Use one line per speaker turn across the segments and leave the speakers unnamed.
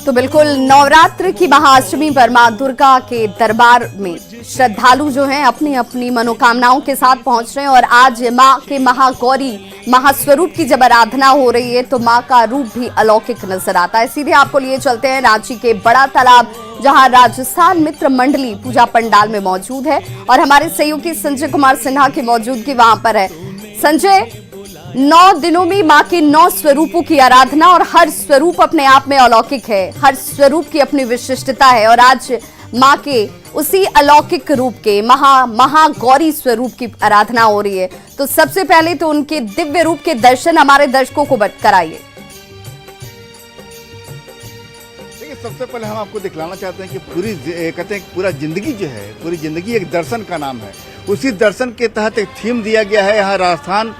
तो बिल्कुल नवरात्र की महाअष्टमी पर मां दुर्गा के दरबार में श्रद्धालु जो हैं अपनी अपनी मनोकामनाओं के साथ पहुंच रहे हैं और आज मां के महागौरी महास्वरूप की जब आराधना हो रही है तो मां का रूप भी अलौकिक नजर आता है। सीधे आपको लिए चलते हैं रांची के बड़ा तालाब, जहां राजस्थान मित्र मंडली पूजा पंडाल में मौजूद है और हमारे सहयोगी संजय कुमार सिन्हा की मौजूदगी वहां पर है। संजय, 9 दिनों में मां के 9 स्वरूपों की आराधना और हर स्वरूप अपने आप में अलौकिक है, हर स्वरूप की अपनी विशिष्टता है और आज मां के उसी अलौकिक रूप के महागौरी स्वरूप की आराधना हो रही है। तो सबसे पहले तो उनके दिव्य रूप के दर्शन हमारे दर्शकों को कराइए।
देखिए, सबसे पहले हम आपको दिखलाना चाहते हैं कि पूरा जिंदगी जो है, पूरी जिंदगी एक दर्शन का नाम है। उसी दर्शन के तहत एक थीम दिया गया है। यहाँ राजस्थान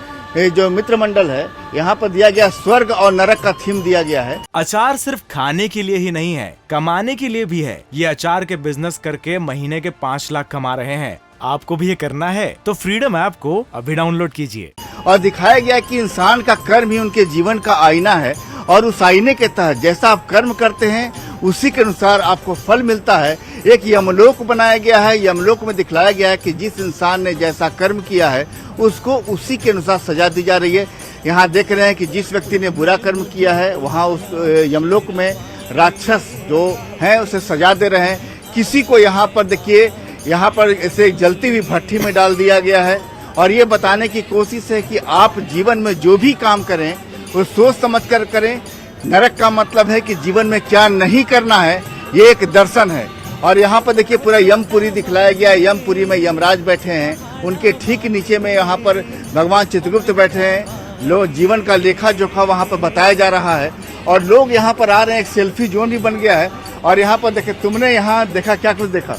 जो मित्र मंडल है, यहाँ पर दिया गया स्वर्ग और नरक का थीम दिया गया है।
अचार सिर्फ खाने के लिए ही नहीं है, कमाने के लिए भी है। ये अचार के बिजनेस करके महीने के 5 लाख कमा रहे हैं। आपको भी ये करना है तो फ्रीडम ऐप को अभी डाउनलोड कीजिए।
और दिखाया गया कि इंसान का कर्म ही उनके जीवन का आईना है और उस आईने के तहत जैसा आप कर्म करते हैं उसी के अनुसार आपको फल मिलता है। एक यमलोक बनाया गया है। यमलोक में दिखलाया गया है कि जिस इंसान ने जैसा कर्म किया है उसको उसी के अनुसार सजा दी जा रही है। यहाँ देख रहे हैं कि जिस व्यक्ति ने बुरा कर्म किया है वहाँ उस यमलोक में राक्षस जो है उसे सजा दे रहे हैं। किसी को यहाँ पर देखिए, यहाँ पर इसे जलती हुई भट्टी में डाल दिया गया है और ये बताने की कोशिश है कि आप जीवन में जो भी काम करें वो सोच समझ कर करें। नरक का मतलब है कि जीवन में क्या नहीं करना है, ये एक दर्शन है। और यहाँ पर देखिए पूरा यमपुरी दिखलाया गया है। यमपुरी में यमराज बैठे हैं, उनके ठीक नीचे में यहाँ पर भगवान चित्रगुप्त बैठे हैं। लोग जीवन का लेखा जोखा वहाँ पर बताया जा रहा है और लोग यहाँ पर आ रहे हैं। एक सेल्फी जोन भी बन गया है। और यहाँ पर देखे, तुमने यहाँ देखा, क्या कुछ देखा?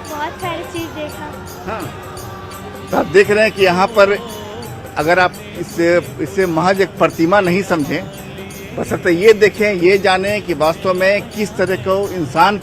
बहुत सारी चीज देखा।
हाँ, तो आप देख रहे हैं कि यहाँ पर अगर आप इससे महज एक प्रतिमा नहीं समझें, बशर्ते ये देखें, ये जानें कि वास्तव में किस तरह को इंसान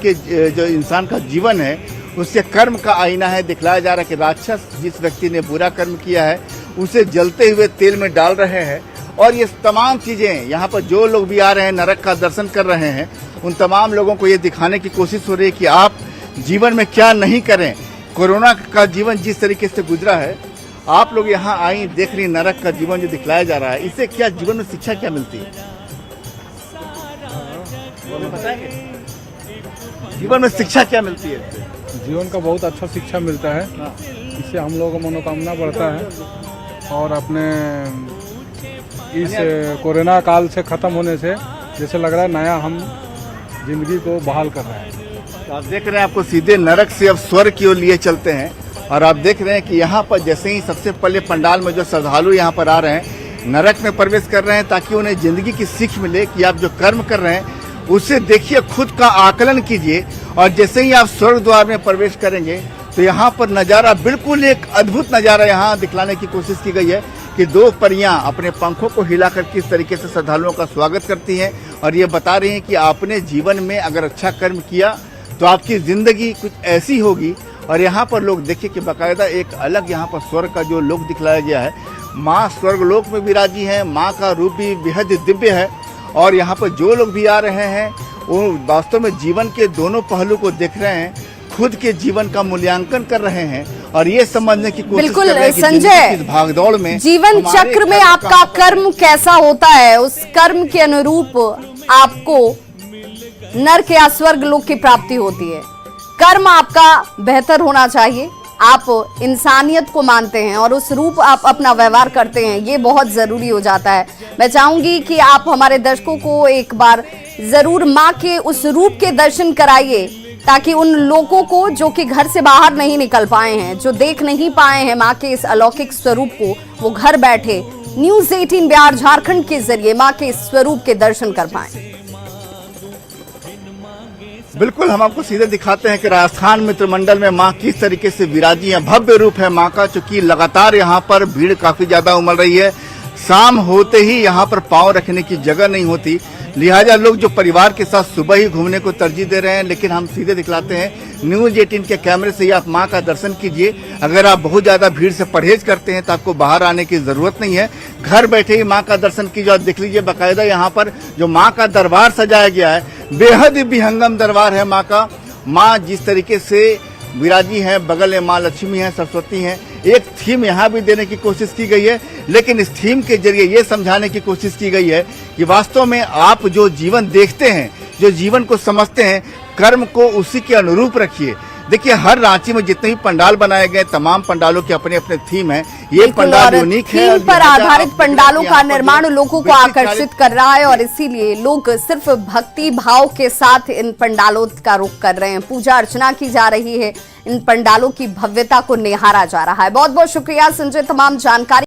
का जीवन है उसके कर्म का आईना है। दिखलाया जा रहा है कि राक्षस जिस व्यक्ति ने बुरा कर्म किया है उसे जलते हुए तेल में डाल रहे हैं। और ये तमाम चीजें यहाँ पर जो लोग भी आ रहे हैं नरक का दर्शन कर रहे हैं, उन तमाम लोगों को ये दिखाने की कोशिश हो रही है कि आप जीवन में क्या नहीं करें। कोरोना का जीवन जिस तरीके से गुजरा है, आप लोग यहाँ आई देख रही नरक का जीवन जो दिखलाया जा रहा है, इससे क्या जीवन में शिक्षा क्या मिलती है? जीवन में शिक्षा क्या मिलती है?
जीवन का बहुत अच्छा शिक्षा मिलता है। इससे हम लोगों का मनोकामना बढ़ता है और अपने इस कोरोना काल से ख़त्म होने से जैसे लग रहा है नया हम जिंदगी को बहाल कर रहे हैं।
तो आप देख रहे हैं, आपको सीधे नरक से अब स्वर्ग की ओर लिए चलते हैं। और आप देख रहे हैं कि यहाँ पर जैसे ही सबसे पहले पंडाल में जो श्रद्धालु यहाँ पर आ रहे हैं नरक में प्रवेश कर रहे हैं ताकि उन्हें जिंदगी की सीख मिले कि आप जो कर्म कर रहे हैं उससे देखिए, खुद का आकलन कीजिए। और जैसे ही आप स्वर्ग द्वार में प्रवेश करेंगे तो यहाँ पर नज़ारा बिल्कुल एक अद्भुत नज़ारा यहाँ दिखलाने की कोशिश की गई है कि 2 परियां अपने पंखों को हिलाकर किस तरीके से श्रद्धालुओं का स्वागत करती हैं और ये बता रही हैं कि आपने जीवन में अगर अच्छा कर्म किया तो आपकी जिंदगी कुछ ऐसी होगी। और यहाँ पर लोग देखिए कि बाकायदा एक अलग यहाँ पर स्वर्ग का जो लोक दिखलाया गया है। माँ स्वर्गलोक में विराजी है, माँ का रूप भी बेहद दिव्य है। और यहाँ पर जो लोग भी आ रहे हैं वो वास्तव में जीवन के दोनों पहलू को देख रहे हैं, खुद के जीवन का मूल्यांकन कर रहे हैं और ये समझने की कोशिश कर रहे हैं कि
संजय,
भागदौड़ में
जीवन चक्र में आपका कर्म कैसा होता है, उस कर्म के अनुरूप आपको नरक या स्वर्ग लोक की प्राप्ति होती है। कर्म आपका बेहतर होना चाहिए। आप इंसानियत को मानते हैं और उस रूप आप अपना व्यवहार करते हैं, ये बहुत जरूरी हो जाता है। मैं चाहूंगी कि आप हमारे दर्शकों को एक बार जरूर मां के उस रूप के दर्शन कराइए ताकि उन लोगों को जो कि घर से बाहर नहीं निकल पाए हैं, जो देख नहीं पाए हैं मां के इस अलौकिक स्वरूप को, वो घर बैठे न्यूज़ 18 बिहार झारखंड के जरिए मां के इस स्वरूप के दर्शन कर पाए।
बिल्कुल, हम आपको सीधे दिखाते हैं कि राजस्थान मित्र मंडल में माँ किस तरीके से विराजी है। भव्य रूप है माँ का, चूंकि लगातार यहाँ पर भीड़ काफी ज्यादा उमड़ रही है। शाम होते ही यहाँ पर पांव रखने की जगह नहीं होती, लिहाजा लोग जो परिवार के साथ सुबह ही घूमने को तरजीह दे रहे हैं। लेकिन हम सीधे दिखलाते हैं न्यूज़ 18 के कैमरे से ही आप माँ का दर्शन कीजिए। अगर आप बहुत ज्यादा भीड़ से परहेज करते हैं तो आपको बाहर आने की जरूरत नहीं है, घर बैठे ही माँ का दर्शन कीजिए। और देख लीजिए बाकायदा यहाँ पर जो माँ का दरबार सजाया गया है, बेहद विहंगम दरबार है माँ का। माँ जिस तरीके से विराजी है, बगल में माँ लक्ष्मी है, सरस्वती है। एक थीम यहाँ भी देने की कोशिश की गई है, लेकिन इस थीम के जरिए ये समझाने की कोशिश की गई है कि वास्तव में आप जो जीवन देखते हैं, जो जीवन को समझते हैं, कर्म को उसी के अनुरूप रखिए। देखिए, हर रांची में जितने भी पंडाल बनाए गए, तमाम पंडालों के अपने अपने थीम है। ये पंडाल यूनिक है।
थीम पर आधारित पंडालों का निर्माण लोगों को आकर्षित कर रहा है और इसीलिए लोग सिर्फ भक्ति भाव के साथ इन पंडालों का रुख कर रहे हैं। पूजा अर्चना की जा रही है, इन पंडालों की भव्यता को निहारा जा रहा है। बहुत बहुत शुक्रिया संजय, तमाम जानकारी